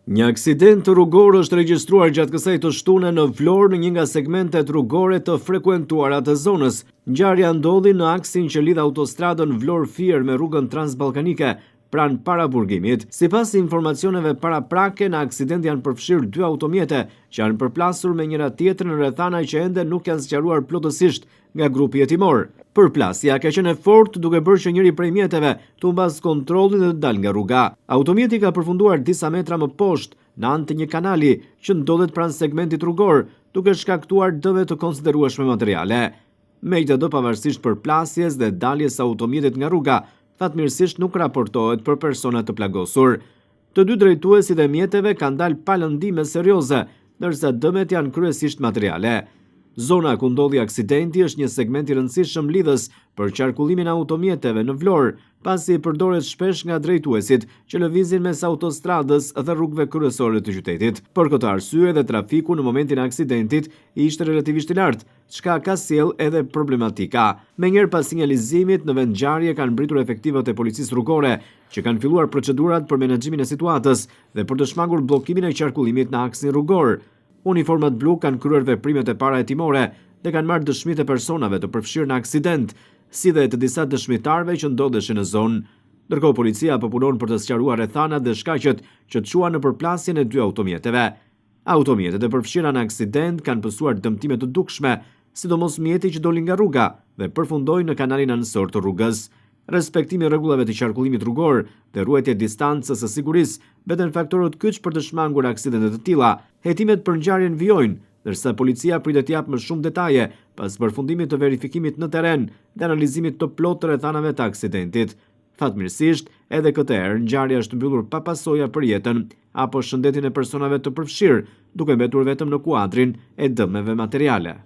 Një aksident rrugor është regjistruar gjatë kësaj të shtune në Vlorë në një nga segmentet rrugore të frekuentuara të zonës. Ngjarja ndodhi në aksin që lidh autostradën Vlorë-Fier me rrugën transballkanike, pranë paraburgimit. Sipas informacioneve paraprake, në aksident janë përfshirë 2 automjete që janë përplasur me njëra tjetrën në rrethana që ende nuk janë sqaruar plotësisht nga grupi hetimor. Përplasja ka qenë e fortë duke bërë që njëri prej mjeteve të humbas kontrollin dhe të dalë nga rruga. Automjeti ka përfunduar disa metra më poshtë në anë të një kanali që ndodhet pranë segmentit rrugor, duke shkaktuar dëme të konsiderueshme materiale. Megjithatë, pavarësisht përplasjes dhe daljes së automjetit nga rruga, fatmirësisht nuk raportohet për persona të plagosur. Të dy drejtuesit e mjeteve kanë dalë pa lëndime serioze, ndërsa dëmet janë kryesisht materiale. Zona ku ndodhi aksidenti është një segment i rëndësishëm lidhës për qarkullimin e automjeteve në Vlorë, pasi përdoret shpesh nga drejtuesit që lëvizin mes autostradës dhe rrugëve kryesore të qytetit. Për këtë arsye dhe trafiku në momentin e aksidentit ishte relativisht i lartë, çka ka sjell edhe problematika. Menjëherë pas sinjalizimit në vend ngjarje kanë mbritur efektivët e policisë rrugore, që kanë filluar procedurat për menaxhimin e situatës dhe për të shmangur bllokimin e qarkullimit në aksin rrugor. Uniformat blu kanë kryer veprimet e parahetimore dhe kanë marrë dëshmitë e personave të përfshirë në aksident, si dhe të disa dëshmitarëve që ndodheshin në zonë. Ndërkohë policia po punon për të sqaruar rrethanat dhe shkaqet që çuan në përplasjen e 2 automjeteve. Automjetet e përfshira në aksident kanë pësuar dëmtime të dukshme, sidomos mjeti që doli nga rruga dhe përfundoi në kanalin anësor të rrugës. Respektimi i rregullave të qarkullimit rrugor dhe ruajtja e distancës së sigurisë veten faktorët kyç për të shmangur aksidente të tilla. Hetimet për ngjarjen vijojnë, ndërsa policia pritet të japë më shumë detaje pas përfundimit të verifikimit në terren dhe analizimit të plotë të rrethanave të aksidentit. Fatmirësisht, edhe këtë herë ngjarja është mbyllur pa pasoja për jetën apo shëndetin e personave të përfshirë, duke mbetur vetëm në kuadrin e dëmeve materiale.